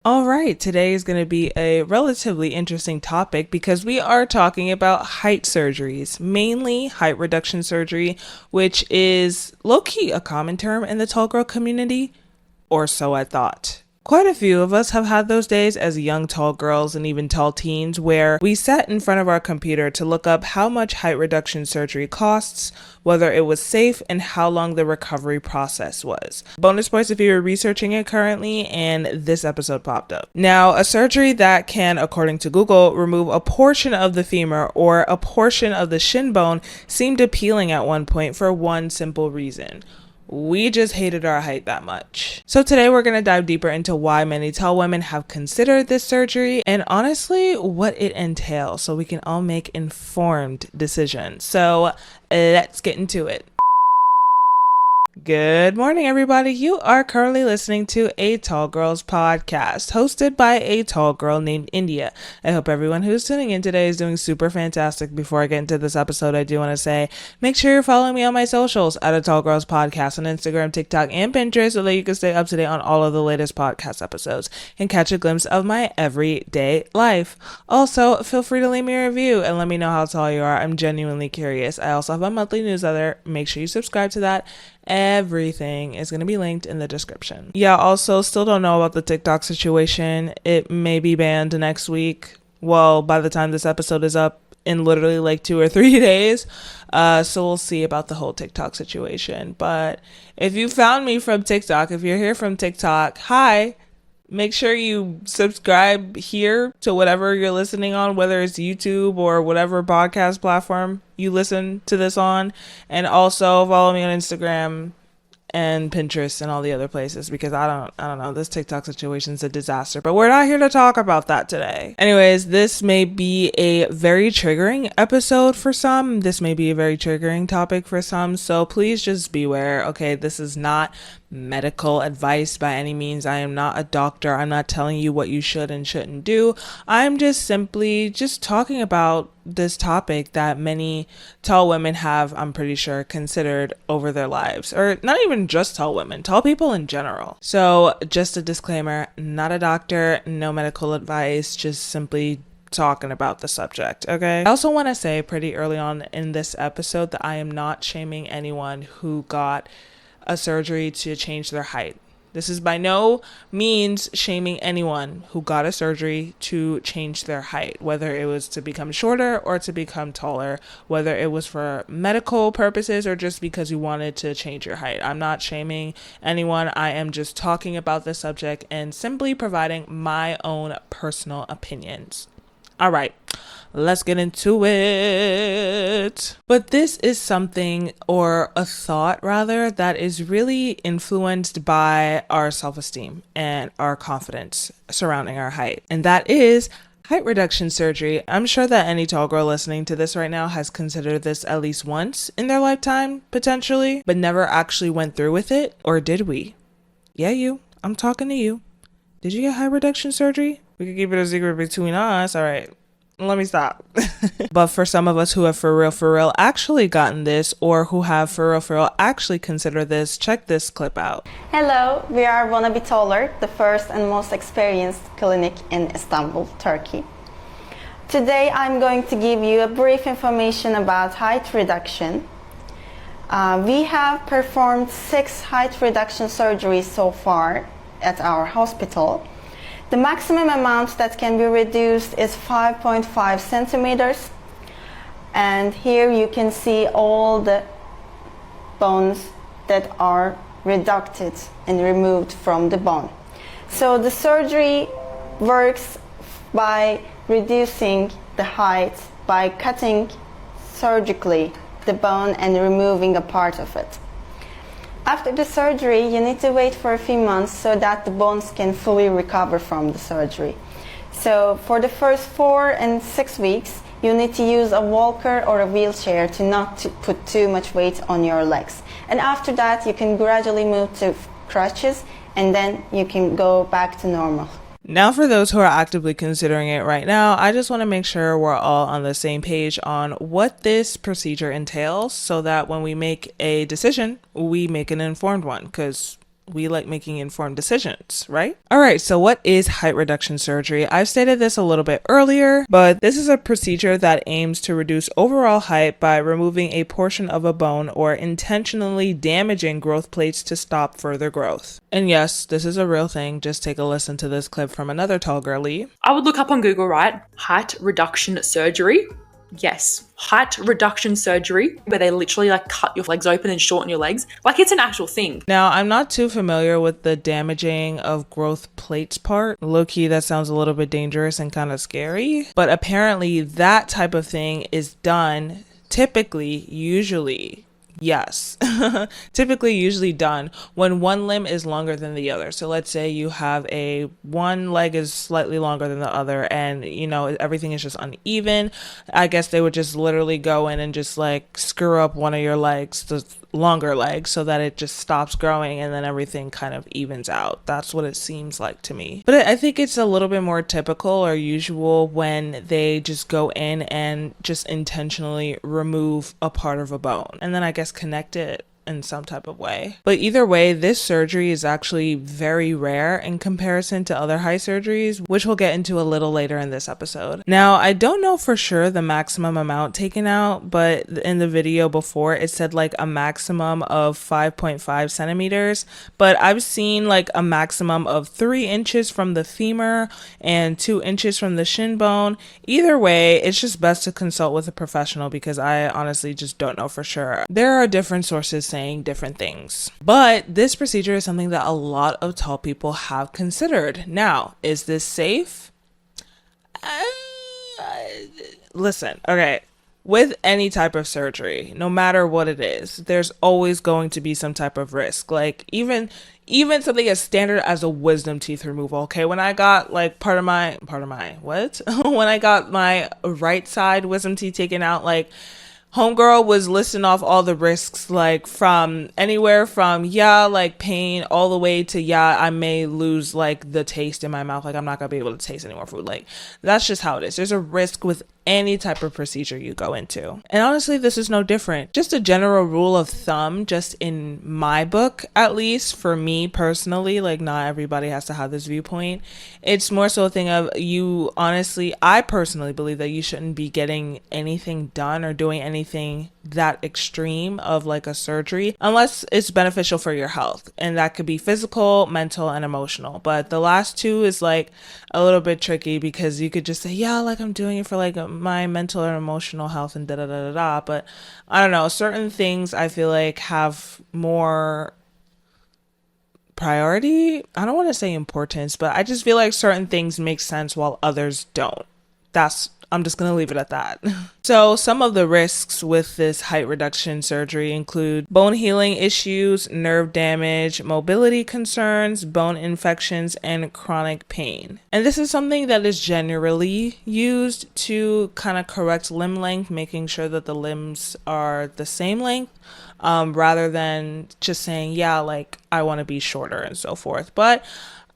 All right, today is going to be a relatively interesting topic because we are talking about height surgeries, mainly height reduction surgery, which is low key a common term in the tall girl community, or so I thought. Quite a few of us have had those days as young tall girls and even tall teens where we sat in front of our computer to look up how much height reduction surgery costs, whether it was safe, and how long the recovery process was. Bonus points if you were researching it currently and this episode popped up. Now, a surgery that can, according to Google, remove a portion of the femur or a portion of the shin bone seemed appealing at one point for one simple reason. We just hated our height that much. So today we're going to dive deeper into why many tall women have considered this surgery and honestly what it entails so we can all make informed decisions. So let's get into it. Good morning, everybody. You are currently listening to a Tall Girls podcast hosted by a tall girl named India. I hope everyone who's tuning in today is doing super fantastic. Before I get into this episode, I do want to say, make sure you're following me on my socials at a Tall Girls podcast on Instagram, TikTok, and Pinterest so that you can stay up to date on all of the latest podcast episodes and catch a glimpse of my everyday life. Also, feel free to leave me a review and let me know how tall you are. I'm genuinely curious. I also have a monthly newsletter. Make sure you subscribe to that. Everything is going to be linked in the description. Yeah, also still don't know about the TikTok situation. It may be banned next week. Well, by the time this episode is up in literally like 2 or 3 days. So we'll see about the whole TikTok situation. But if you found me from TikTok, if you're here from TikTok, hi. Make sure you subscribe here to whatever you're listening on, whether it's YouTube or whatever podcast platform you listen to this on. And also follow me on Instagram and Pinterest and all the other places because I don't know, this TikTok situation is a disaster, but we're not here to talk about that today. Anyways, this may be a very triggering episode for some. This may be a very triggering topic for some. So please just beware. Okay, this is not medical advice by any means. I am not a doctor. I'm not telling you what you should and shouldn't do. I'm just simply just talking about this topic that many tall women have, I'm pretty sure, considered over their lives, or not even just tall women, tall people in general. So just a disclaimer, not a doctor, no medical advice, just simply talking about the subject. Okay. I also want to say pretty early on in this episode that I am not shaming anyone who got a surgery to change their height. This is by no means shaming anyone who got a surgery to change their height, whether it was to become shorter or to become taller, whether it was for medical purposes or just because you wanted to change your height. I'm not shaming anyone. I am just talking about the subject and simply providing my own personal opinions. All right, let's get into it. But this is something, or a thought rather, that is really influenced by our self-esteem and our confidence surrounding our height. And that is height reduction surgery. I'm sure that any tall girl listening to this right now has considered this at least once in their lifetime, potentially, but never actually went through with it. Or did we? Yeah, you. I'm talking to you. Did you get height reduction surgery? We could keep it a secret between us. All right, let me stop. But for some of us who have for real actually gotten this, or who have for real actually considered this, check this clip out. Hello, we are Wanna Be Taller, the first and most experienced clinic in Istanbul, Turkey. Today I'm going to give you a brief information about height reduction. We have performed 6 height reduction surgeries so far at our hospital. The maximum amount that can be reduced is 5.5 centimeters. And here you can see all the bones that are reducted and removed from the bone. So the surgery works by reducing the height by cutting surgically the bone and removing a part of it. After the surgery, you need to wait for a few months so that the bones can fully recover from the surgery. So for the first 4 and 6 weeks, you need to use a walker or a wheelchair to not to put too much weight on your legs. And after that, you can gradually move to crutches and then you can go back to normal. Now, for those who are actively considering it right now, I just want to make sure we're all on the same page on what this procedure entails so that when we make a decision, we make an informed one, because we like making informed decisions, right? All right, so what is height reduction surgery? I've stated this a little bit earlier, but this is a procedure that aims to reduce overall height by removing a portion of a bone or intentionally damaging growth plates to stop further growth. And yes, this is a real thing. Just take a listen to this clip from another tall girly. I would look up on Google, right? Height reduction surgery. Yes, height reduction surgery, where they literally like cut your legs open and shorten your legs. Like, it's an actual thing. Now, I'm not too familiar with the damaging of growth plates part. Low-key, that sounds a little bit dangerous and kind of scary. But apparently that type of thing is done usually done when one limb is longer than the other. So let's say you have one leg is slightly longer than the other, and everything is just uneven. I guess they would just literally go in and just like screw up one of your legs, the longer leg, so that it just stops growing and then everything kind of evens out. That's what it seems like to me. But I think it's a little bit more typical or usual when they just go in and just intentionally remove a part of a bone and then I guess connect it in some type of way. But either way, this surgery is actually very rare in comparison to other height surgeries, which we'll get into a little later in this episode. Now, I don't know for sure the maximum amount taken out, but in the video before it said like a maximum of 5.5 centimeters, but I've seen like a maximum of 3 inches from the femur and 2 inches from the shin bone. Either way, it's just best to consult with a professional because I honestly just don't know for sure. There are different sources saying different things. But this procedure is something that a lot of tall people have considered. Now, is this safe? Listen, okay. With any type of surgery, no matter what it is, there's always going to be some type of risk. Like even something as standard as a wisdom teeth removal. Okay, when I got like when I got my right side wisdom teeth taken out, like homegirl was listing off all the risks, like from anywhere from like pain all the way to I may lose like the taste in my mouth, like I'm not gonna be able to taste any more food. Like that's just how it is. There's a risk with any type of procedure you go into, and honestly this is no different. Just a general rule of thumb, just in my book, at least for me personally, like not everybody has to have this viewpoint. It's more so a thing of I personally believe that you shouldn't be getting anything done or doing anything that extreme of like a surgery unless it's beneficial for your health, and that could be physical, mental, and emotional. But the last two is like a little bit tricky because you could just say like I'm doing it for like my mental and emotional health and but I don't know, certain things I feel like have more priority. I don't want to say importance, but I just feel like certain things make sense while others don't. I'm just going to leave it at that. So some of the risks with this height reduction surgery include bone healing issues, nerve damage, mobility concerns, bone infections, and chronic pain. And this is something that is generally used to kind of correct limb length, making sure that the limbs are the same length, rather than just saying, like I want to be shorter and so forth. But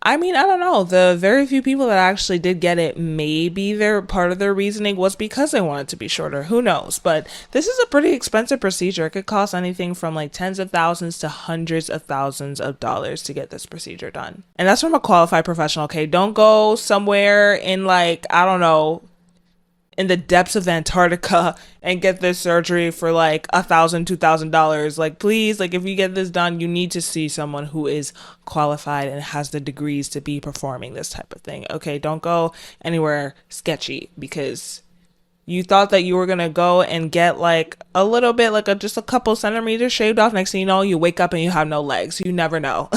I mean, I don't know. The very few people that actually did get it, maybe part of their reasoning was because they wanted to be shorter. Who knows? But this is a pretty expensive procedure. It could cost anything from like tens of thousands to hundreds of thousands of dollars to get this procedure done. And that's from a qualified professional, okay? Don't go somewhere in like, I don't know, in the depths of Antarctica and get this surgery for like $1,000, $2,000. Like, please, like if you get this done, you need to see someone who is qualified and has the degrees to be performing this type of thing. Okay, don't go anywhere sketchy because you thought that you were going to go and get like a little bit, like just a couple centimeters shaved off. Next thing you know, you wake up and you have no legs. You never know.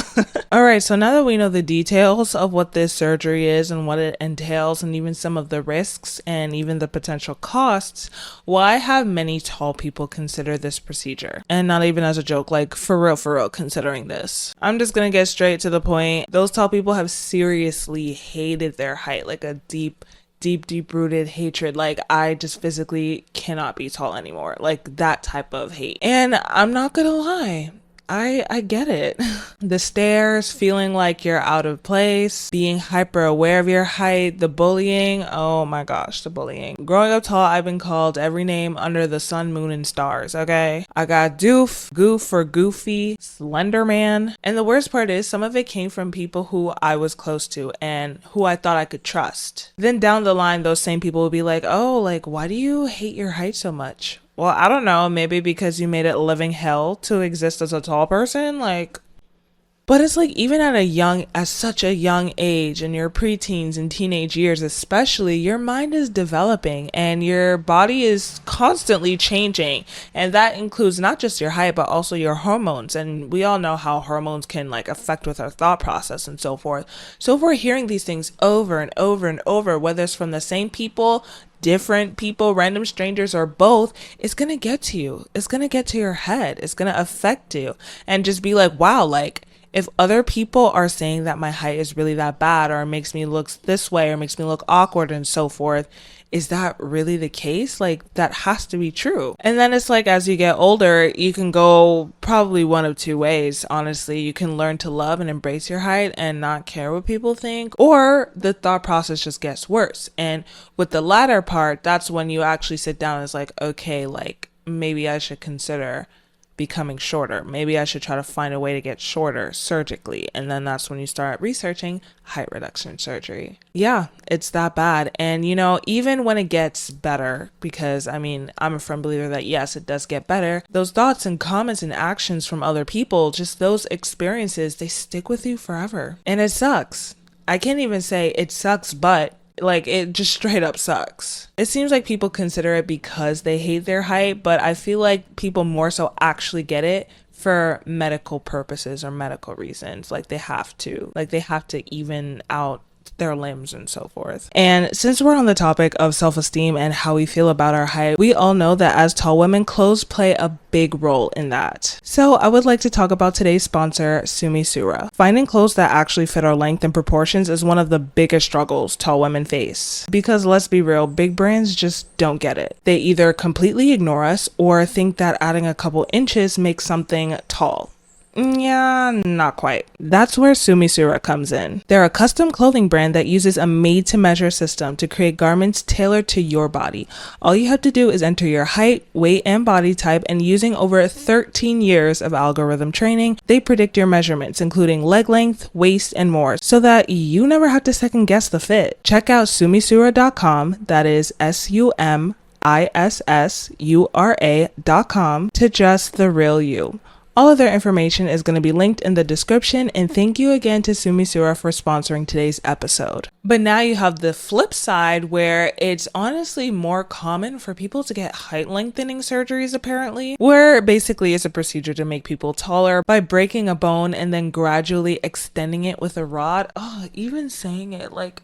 All right. So now that we know the details of what this surgery is and what it entails and even some of the risks and even the potential costs, why have many tall people consider this procedure? And not even as a joke, like for real, considering this. I'm just going to get straight to the point. Those tall people have seriously hated their height, like a deep rooted hatred. Like I just physically cannot be tall anymore, like that type of hate. And I'm not gonna lie, I get it. The stares, feeling like you're out of place, being hyper aware of your height, the bullying. Oh my gosh, the bullying. Growing up tall, I've been called every name under the sun, moon, and stars, okay? I got doof, goof or goofy, slender man. And the worst part is some of it came from people who I was close to and who I thought I could trust. Then down the line, those same people would be like, oh, like, why do you hate your height so much? Well, I don't know, maybe because you made it living hell to exist as a tall person, like. But it's like even at such a young age, in your preteens and teenage years especially, your mind is developing and your body is constantly changing. And that includes not just your height, but also your hormones. And we all know how hormones can like affect with our thought process and so forth. So if we're hearing these things over and over and over, whether it's from the same people, different people, random strangers, or both, it's going to get to you. It's going to get to your head. It's going to affect you and just be like, wow, like, if other people are saying that my height is really that bad or it makes me look this way or makes me look awkward and so forth, is that really the case? Like, that has to be true. And then it's like, as you get older, you can go probably one of two ways, honestly. You can learn to love and embrace your height and not care what people think, or the thought process just gets worse. And with the latter part, that's when you actually sit down and it's like, okay, like, maybe I should consider becoming shorter. Maybe I should try to find a way to get shorter surgically. And then that's when you start researching height reduction surgery. Yeah, it's that bad. And you know, even when it gets better, because I mean, I'm a firm believer that yes, it does get better, those thoughts and comments and actions from other people, just those experiences, they stick with you forever. And it sucks. I can't even say it sucks, but like, it just straight up sucks. It seems like people consider it because they hate their height, but I feel like people more so actually get it for medical purposes or medical reasons. Like, they have to even out their limbs and so forth. And since we're on the topic of self-esteem and how we feel about our height, we all know that as tall women, clothes play a big role in that. So I would like to talk about today's sponsor, Sumisura. Finding clothes that actually fit our length and proportions is one of the biggest struggles tall women face. Because let's be real, big brands just don't get it. They either completely ignore us or think that adding a couple inches makes something tall. Yeah, not quite. That's where Sumisura comes in. They're a custom clothing brand that uses a made-to-measure system to create garments tailored to your body. All you have to do is enter your height, weight, and body type, and using over 13 years of algorithm training, they predict your measurements, including leg length, waist, and more, so that you never have to second guess the fit. Check out sumisura.com, that is SUMISSURA.com, to just the real you. All of their information is going to be linked in the description, and thank you again to Sumisura for sponsoring today's episode. But now you have the flip side where it's honestly more common for people to get height lengthening surgeries apparently, where basically it's a procedure to make people taller by breaking a bone and then gradually extending it with a rod. Oh, even saying it like,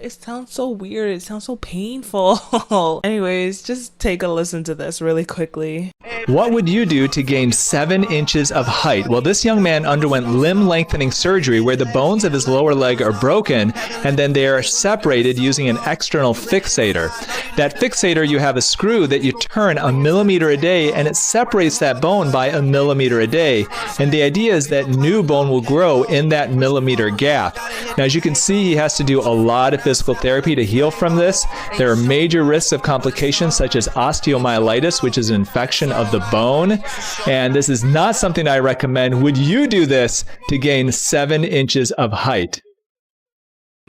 it sounds so weird. It sounds so painful. Anyways, just take a listen to this really quickly. What would you do to gain 7 inches of height? Well, this young man underwent limb lengthening surgery where the bones of his lower leg are broken and then they are separated using an external fixator. That fixator, you have a screw that you turn 1 millimeter a day and it separates that bone by 1 millimeter a day. And the idea is that new bone will grow in that millimeter gap. Now, as you can see, he has to do a lot of physical therapy to heal from this. There are major risks of complications such as osteomyelitis, which is an infection of the bone. And this is not something I recommend. Would you do this to gain 7 inches of height?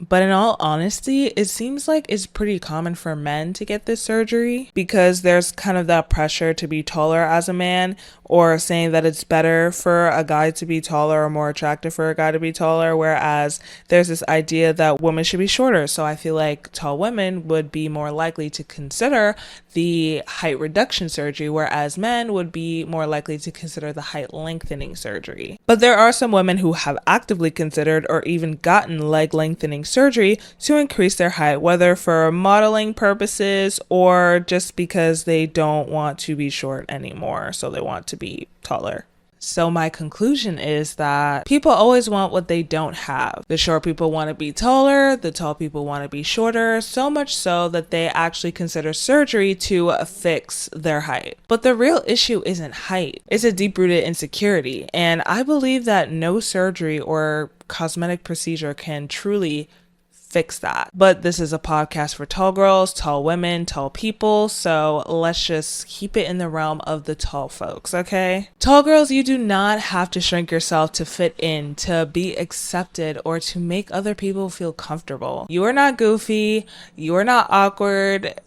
But in all honesty, it seems like it's pretty common for men to get this surgery because there's kind of that pressure to be taller as a man, or saying that it's better for a guy to be taller or more attractive for a guy to be taller, whereas there's this idea that women should be shorter. So I feel like tall women would be more likely to consider the height reduction surgery, whereas men would be more likely to consider the height lengthening surgery. But there are some women who have actively considered or even gotten leg lengthening surgery to increase their height, whether for modeling purposes or just because they don't want to be short anymore, so they want to be taller. So my conclusion is that people always want what they don't have. The short people want to be taller, the tall people want to be shorter, so much so that they actually consider surgery to fix their height. But the real issue isn't height. It's a deep-rooted insecurity, and I believe that no surgery or cosmetic procedure can truly fix that. But this is a podcast for tall girls, tall women, tall people, so let's just keep it in the realm of the tall folks, okay? Tall girls, you do not have to shrink yourself to fit in, to be accepted, or to make other people feel comfortable. You are not goofy, you are not awkward.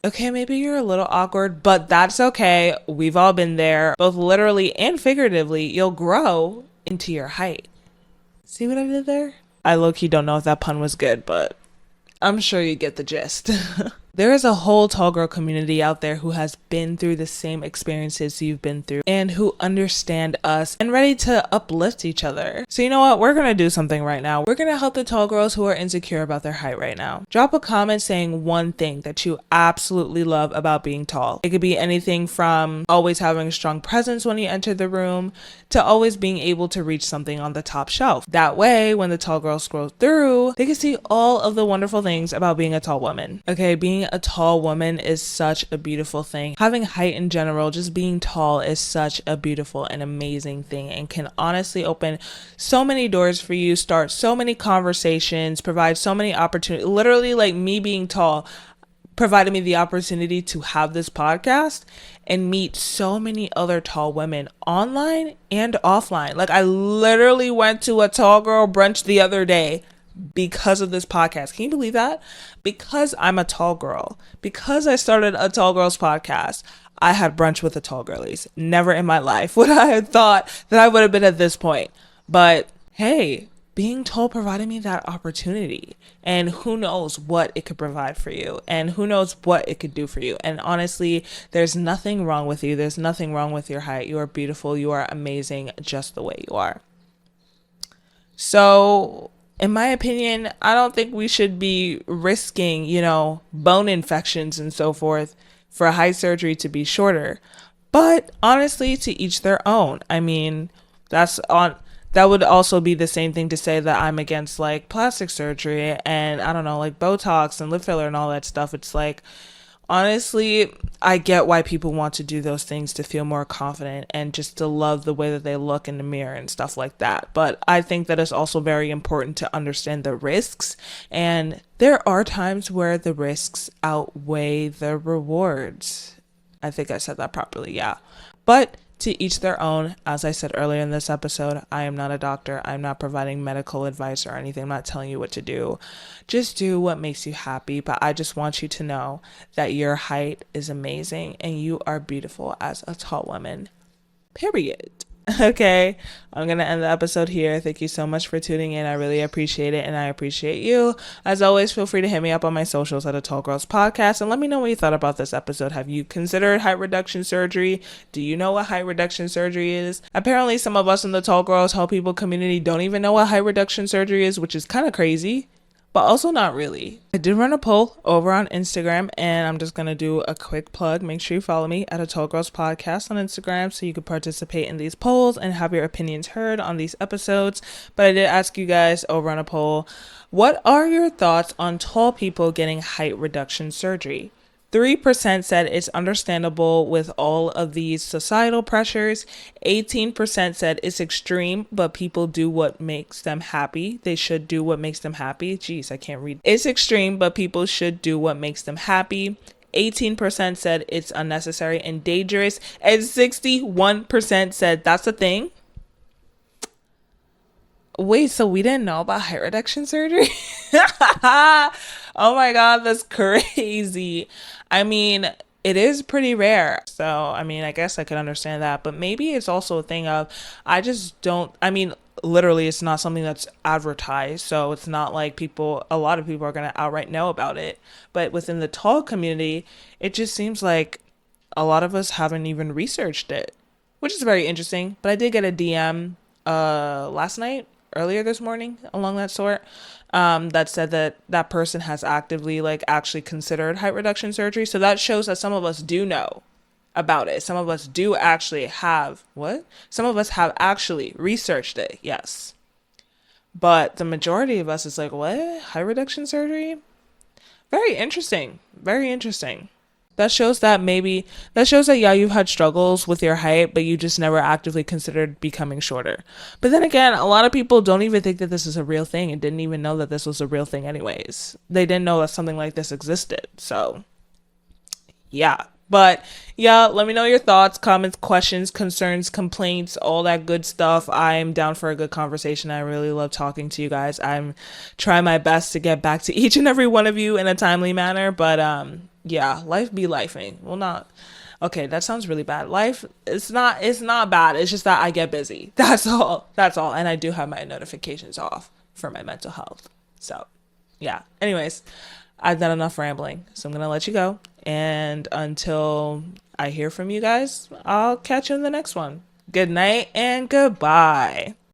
Okay, maybe you're a little awkward, but that's okay. We've all been there, both literally and figuratively. You'll grow into your height. See what I did there? I low-key don't know if that pun was good, but I'm sure you get the gist. There is a whole tall girl community out there who has been through the same experiences you've been through and who understand us and ready to uplift each other. So you know what? We're going to do something right now. We're going to help the tall girls who are insecure about their height right now. Drop a comment saying one thing that you absolutely love about being tall. It could be anything from always having a strong presence when you enter the room to always being able to reach something on the top shelf. That way, when the tall girls scroll through, they can see all of the wonderful things about being a tall woman. Okay, being a tall woman is such a beautiful thing. Having height in general, just being tall is such a beautiful and amazing thing and can honestly open so many doors for you, start so many conversations, provide so many opportunities. Literally, like me being tall provided me the opportunity to have this podcast and meet so many other tall women online and offline. Like I literally went to a tall girl brunch the other day because of this podcast. Can you believe that? Because I'm a tall girl, because I started a tall girls podcast, I had brunch with the tall girlies. Never in my life would I have thought that I would have been at this point. But hey, being tall provided me that opportunity, and who knows what it could provide for you, and who knows what it could do for you. And honestly, there's nothing wrong with you. There's nothing wrong with your height. You are beautiful. You are amazing just the way you are. So in my opinion, I don't think we should be risking, bone infections and so forth for height surgery to be shorter. But honestly, to each their own. I mean, that would also be the same thing to say that I'm against like plastic surgery and I don't know, like Botox and lip filler and all that stuff. It's like, honestly, I get why people want to do those things to feel more confident and just to love the way that they look in the mirror and stuff like that. But I think that it's also very important to understand the risks. And there are times where the risks outweigh the rewards. I think I said that properly, yeah. But to each their own. As I said earlier in this episode, I am not a doctor. I'm not providing medical advice or anything. I'm not telling you what to do. Just do what makes you happy. But I just want you to know that your height is amazing and you are beautiful as a tall woman. Period. Okay, I'm going to end the episode here. Thank you so much for tuning in. I really appreciate it, and I appreciate you. As always, feel free to hit me up on my socials at A Tall Girls Podcast, and let me know what you thought about this episode. Have you considered height reduction surgery? Do you know what height reduction surgery is? Apparently, some of us in the Tall Girls Tall People community don't even know what height reduction surgery is, which is kind of crazy. But also not really. I did run a poll over on Instagram, and I'm just going to do a quick plug. Make sure you follow me at A Tall Girls Podcast on Instagram so you can participate in these polls and have your opinions heard on these episodes. But I did ask you guys over on a poll, what are your thoughts on tall people getting height reduction surgery? 3% said it's understandable with all of these societal pressures. 18% said it's extreme, but people do what makes them happy. They should do what makes them happy. Jeez, I can't read. It's extreme, but people should do what makes them happy. 18% said it's unnecessary and dangerous. And 61% said that's a thing. Wait, so we didn't know about height reduction surgery? Oh my God, that's crazy. I mean, it is pretty rare. So, I mean, I guess I could understand that. But maybe it's also a thing of, literally, it's not something that's advertised. So it's not like a lot of people are going to outright know about it. But within the tall community, it just seems like a lot of us haven't even researched it, which is very interesting. But I did get a DM earlier this morning, along that sort, that said that person has actively actually considered height reduction surgery. So that shows that some of us do know about it. Some of us do actually have what? Some of us have actually researched it, yes. But the majority of us is like, what? Height reduction surgery? Very interesting. Very interesting. That shows that yeah, you've had struggles with your height, but you just never actively considered becoming shorter. But then again, a lot of people don't even think that this is a real thing and didn't even know that this was a real thing anyways. They didn't know that something like this existed. So, yeah. But yeah, let me know your thoughts, comments, questions, concerns, complaints, all that good stuff. I'm down for a good conversation. I really love talking to you guys. I'm trying my best to get back to each and every one of you in a timely manner. But yeah, life be lifing. Well, not okay. That sounds really bad. Life it's not bad. It's just that I get busy. That's all. That's all. And I do have my notifications off for my mental health. So yeah. Anyways, I've done enough rambling, so I'm gonna let you go. And until I hear from you guys, I'll catch you in the next one. Good night and goodbye.